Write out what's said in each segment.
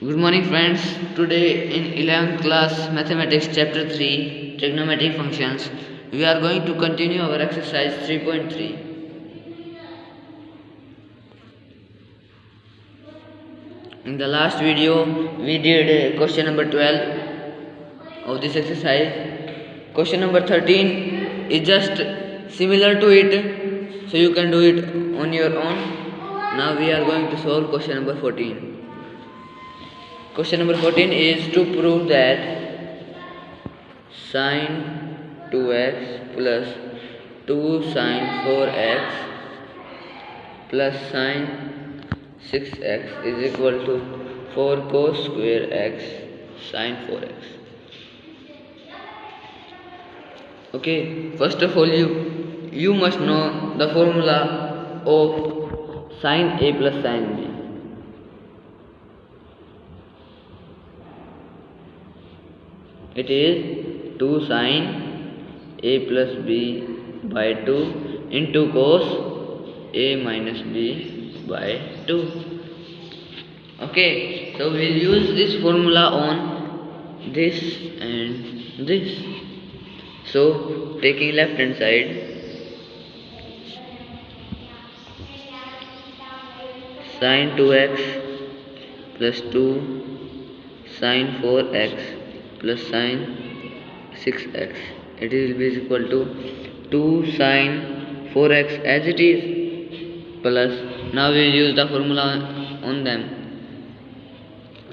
Good morning friends. Today in 11th class mathematics chapter 3 trigonometric functions we are going to continue our exercise 3.3. In the last video we did question number 12 of this exercise. Question number 13 is just similar to it, so you can do it on your own. Now we are going to solve question number 14. Question number 14 is to prove that sin 2x plus 2 sin 4x plus sin 6x is equal to 4 cos square x sin 4x. Okay, first of all you must know the formula of sin a plus sin b. It is 2 sin a plus b by 2 into cos a minus b by 2. Okay, so we'll use this formula on this and this. So taking left hand side, sin 2x plus 2 sin 4x plus sin 6x, it will be equal to 2 sin 4x as it is, plus now we will use the formula on them.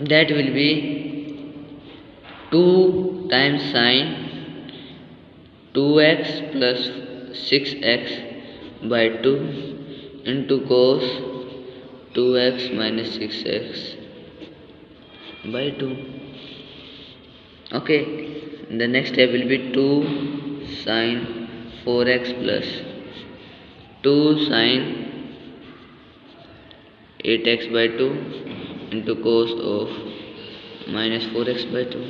That will be 2 times sin 2x plus 6x by 2 into cos 2x minus 6x by 2. Okay, the next step will be 2 sin 4x plus 2 sin 8x by 2 into cos of minus 4x by 2.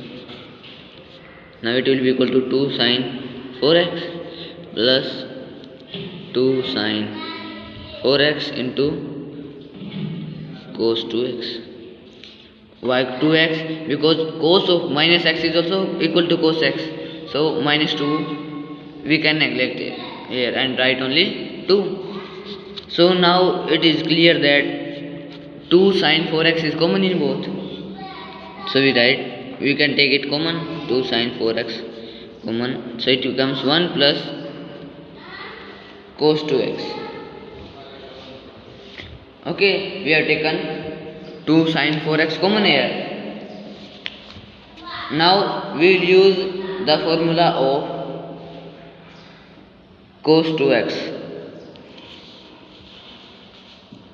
Now it will be equal to 2 sin 4x plus 2 sin 4x into cos 2x. Why 2x? Because cos of minus x is also equal to cos x, so minus 2 we can neglect here and write only 2. So now it is clear that 2 sin 4x is common in both, so we can take it common. 2 sin 4x common, so it becomes 1 plus cos 2x. Okay, we have taken 2 sin 4x common here. Now we will use the formula of cos 2x.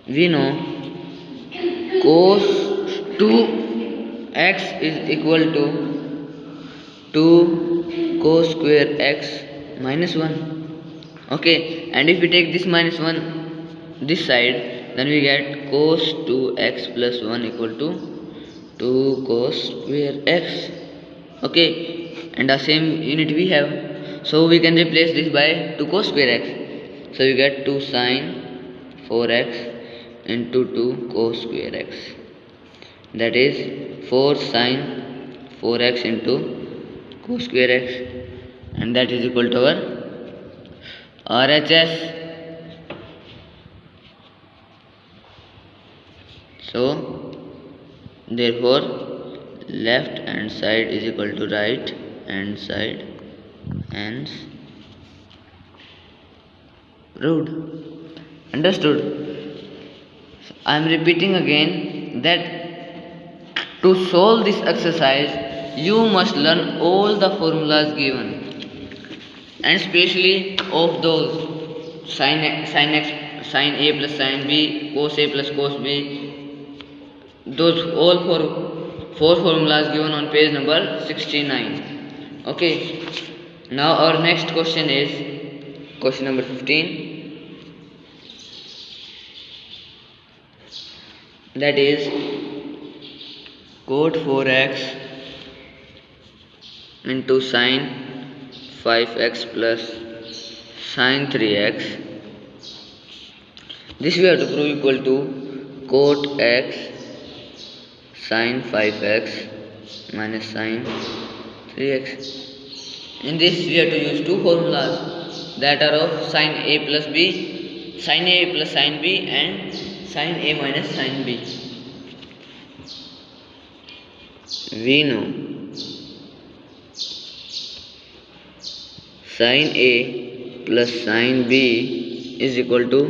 We know cos 2x is equal to 2 cos square x minus 1. Okay, and if we take this minus 1 this side, then we get cos 2x plus 1 equal to 2 cos square x. Okay, and the same unit we have, so we can replace this by 2 cos square x. So we get 2 sin 4x into 2 cos square x, that is 4 sin 4x into cos square x, and that is equal to our RHS. So therefore left hand side is equal to right hand side, hence proved. Understood? I am repeating again that to solve this exercise you must learn all the formulas given, and especially of those sin x, sin a plus sin b, cos a plus cos b, those all four formulas given on page number 69. Okay, now our next question is question number 15, that is cot 4x into sin 5x plus sin 3x. This we have to prove equal to cot x sin 5x minus sin 3x. In this we have to use two formulas that are of sin a plus b, sin a plus sin b, and sin a minus sin b. We know sin a plus sin b is equal to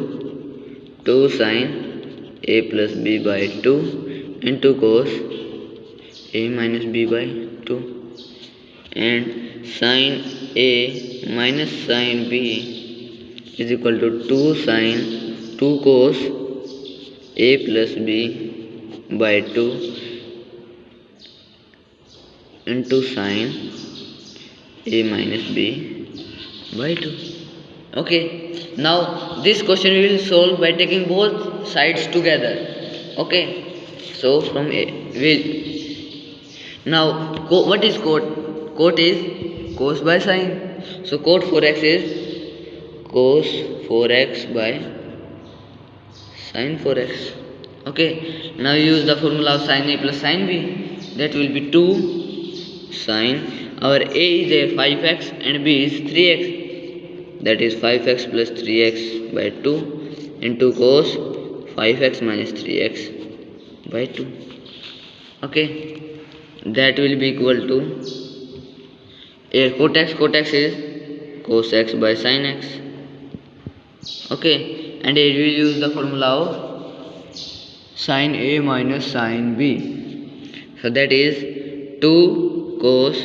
2 sin a plus b by 2 into cos a minus b by 2, and sin a minus sin b is equal to 2 sin 2 cos a plus b by 2 into sin a minus b by 2. Okay, now this question we will solve by taking both sides together. Okay, so from a now what is cot? Cot is cos by sin. So cot 4x is cos 4x by sin 4x. Okay, now use the formula of sin a plus sin b. That will be 2 sin, our a is a 5x and b is 3x, that is 5x plus 3x by 2 into cos 5x minus 3x by 2. Okay, that will be equal to here cot x is cos x by sin x. Okay, and here we will use the formula of sin a minus sin b. So that is 2 cos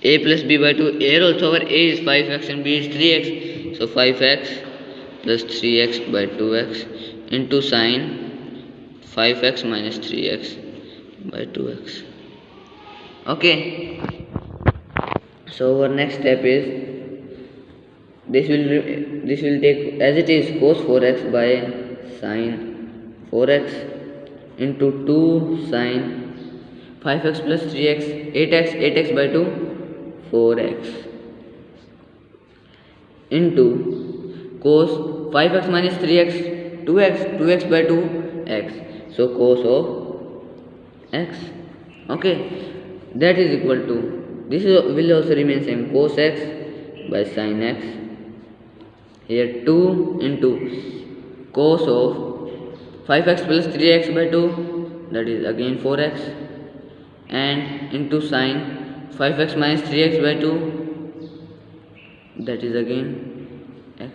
a plus b by 2. Here also our a is 5x and b is 3x. So 5x plus 3x by 2x into sin 5x minus 3x by 2x. Okay. So our next step is this will take as it is cos 4x by sin 4x into 2 sin 5x plus 3x 8x by 2 4x into cos 5x minus 3x 2x by 2x. So cos of x. Okay, that is equal to, this will also remain same, cos x by sin x. Here 2 into cos of 5x plus 3x by 2, that is again 4x, and into sin 5x minus 3x by 2, that is again x.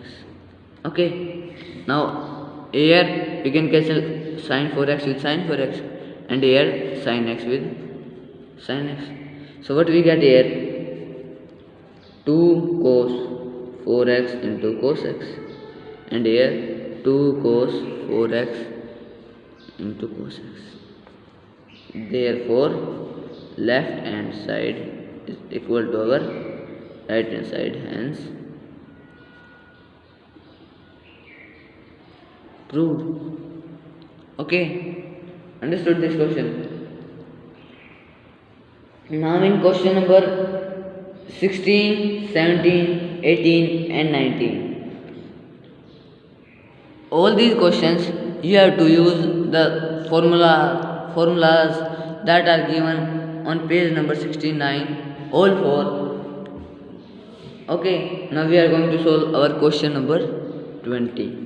Okay, now here we can cancel sin 4x with sin 4x, and here sin x with sin x. So what we get here, 2 cos 4x into cos x, and here 2 cos 4x into cos x. Therefore left hand side is equal to our right hand side, hence proved. Okay, understood this question. Now in question number 16, 17, 18 and 19, all these questions you have to use the formulas that are given on page number 69, all four. Okay, now we are going to solve our question number 20.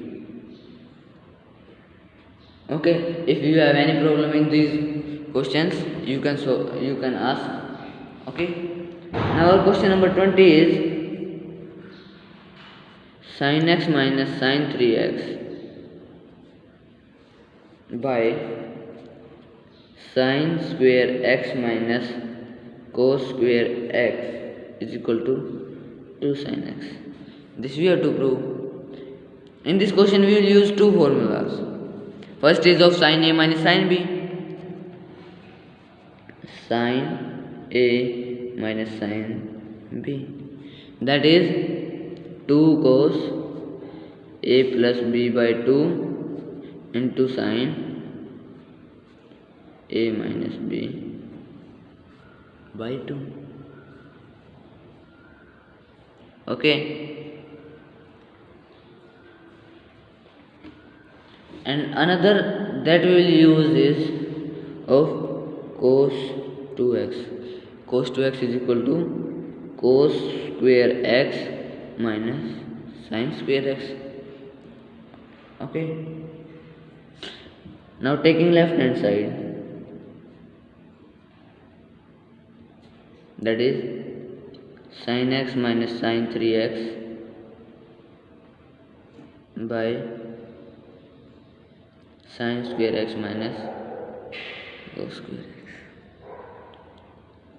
Okay, if you have any problem in these questions, you can ask. Okay, now our question number 20 is sin x minus sin 3x by sin square x minus cos square x is equal to 2 sin x. This we have to prove. In this question we will use two formulas. First is of sin a minus sin b. Sin a minus sin b, that is 2 cos a plus b by 2 into sin a minus b by 2. Okay, and another that we will use is of cos 2x. Cos 2x is equal to cos square x minus sin square x. Okay. Now taking left hand side, that is sin x minus sin 3x by sin square x minus cos square x.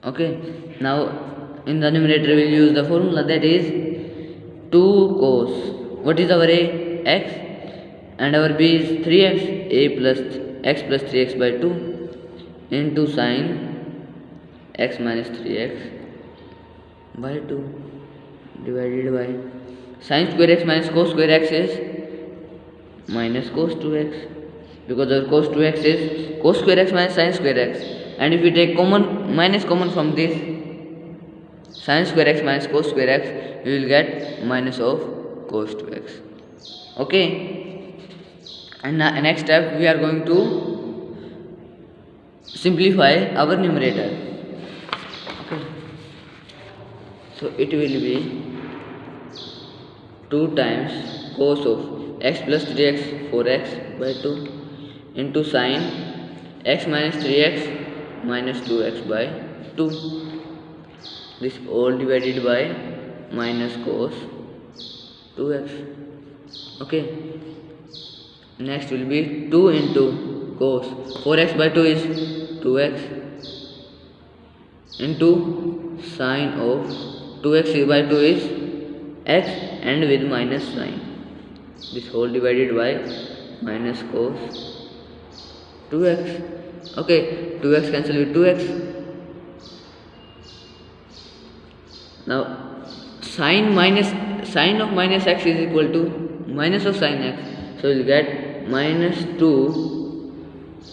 Okay, now in the numerator we will use the formula, that is 2 cos, what is our a? X, and our b is 3x, a plus x plus 3x by 2 into sin x minus 3x by 2 divided by sin square x minus cos square x is minus cos 2x, because our cos 2x is cos square x minus sin square x, and if we take minus common from this sin square x minus cos square x, we will get minus of cos 2x. Okay, and next step we are going to simplify our numerator. Okay, so it will be 2 times cos of x plus 3x 4x by 2 into sin x minus 3x minus 2x by 2, this all divided by minus cos 2x. Okay, next will be 2 into cos 4x by 2 is 2x into sin of 2x by 2 is x, and with minus sign, this whole divided by minus cos 2x. Okay, 2x cancel with 2x. Now sin of minus x is equal to minus of sin x, so we will get minus 2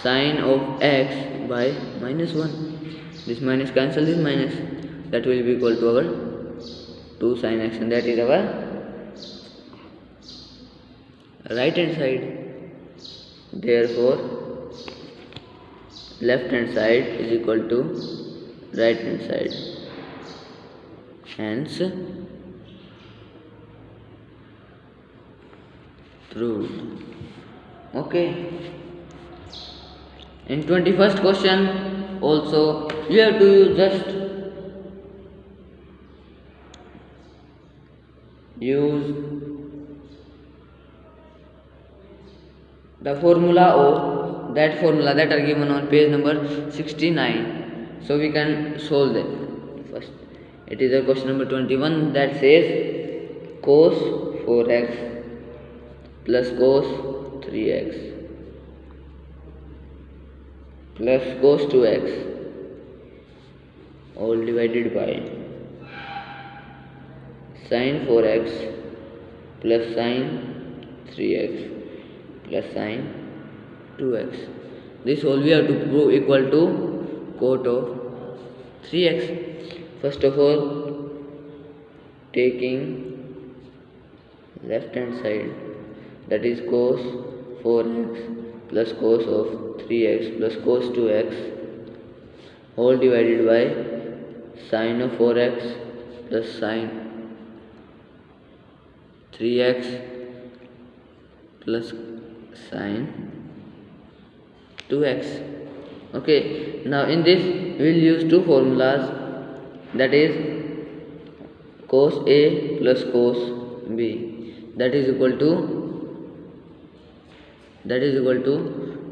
sin of x by minus 1. This minus cancel this minus, that will be equal to our 2 sin x, and that is our right hand side. Therefore left hand side is equal to right hand side, hence proved. Okay, in 21st question also you have to just use the formula of that formula that are given on page number 69, so we can solve them. First, it is a question number 21 that says cos 4x plus cos 3x plus cos 2x all divided by sin 4x plus sin 3x plus sin 2x. This all we have to prove equal to cot of 3x. First of all, taking left hand side, that is cos 4x plus cos of 3x plus cos 2x all divided by sin of 4x plus sin 3x plus sin 2x. Okay, now in this we will use two formulas, that is cos A plus cos B, that is equal to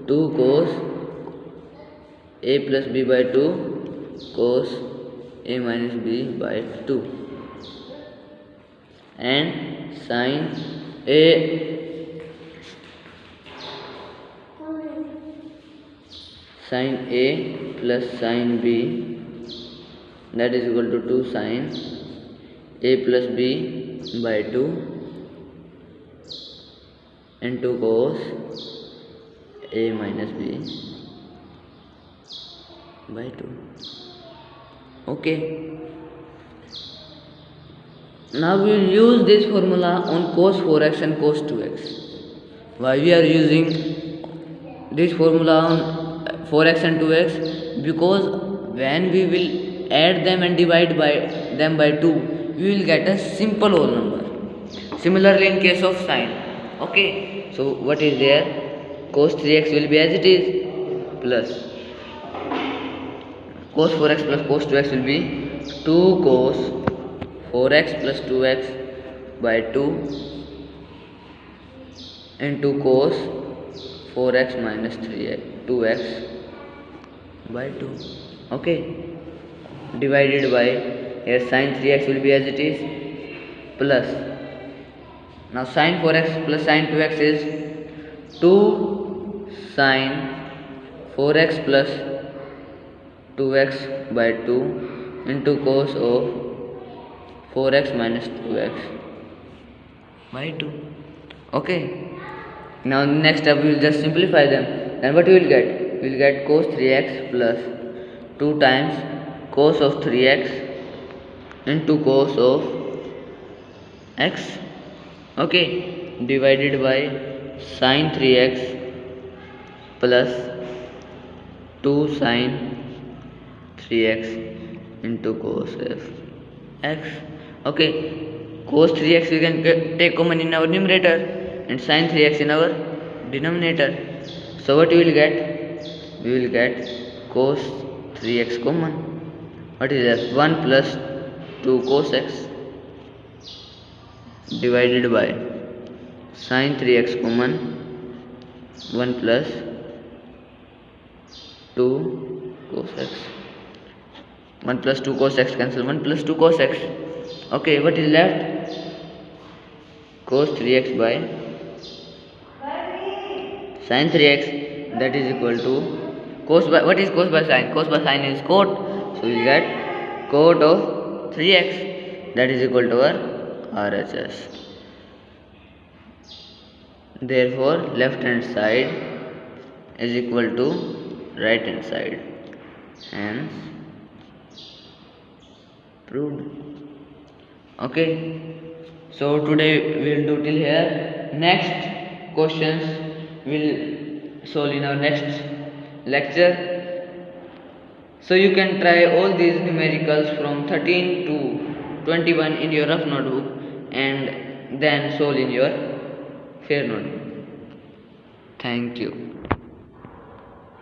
2 cos A plus B by 2 cos A minus B by 2, and sin A plus sin B, that is equal to 2 sin A plus B by 2 into cos A minus B by 2. Okay, now we will use this formula on cos 4x and cos 2x. Why we are using this formula on 4x and 2x, because when we will add them and divide by them by 2, we will get a simple whole number. Similarly in case of sine. Okay, so what is there? Cos 3x will be as it is, plus cos 4x plus cos 2x will be 2 cos 4x plus 2x by 2 into cos 4x minus 2x by 2. Okay, divided by, here sin 3x will be as it is, plus, now sin 4x plus sin 2x is 2 sin 4x plus 2x by 2 into cos of 4x minus 2x by 2. Okay, now next step we will just simplify them. Then what we will get? We will get cos 3x plus 2 times cos of 3x into cos of x. Okay, divided by sin 3x plus 2 sin 3x into cos of x. Okay, cos 3x we can take common in our numerator and sin 3x in our denominator. So what we will get? We will get cos 3x common. What is that? 1 plus 2 cos x divided by sin 3x common, 1 plus 2 cos x. 1 plus 2 cos x cancel, 1 plus 2 cos x. Okay, what is left? Cos 3x by sin 3x, that is equal to cos by, what is cos by sin? Cos by sin is cot, so we get cot of 3x, that is equal to our RHS. Therefore left hand side is equal to right hand side, hence proved. Okay, so today we will do till here. Next questions will solve in our next lecture. So you can try all these numericals from 13 to 21 in your rough notebook and then solve in your fair notebook. Thank you.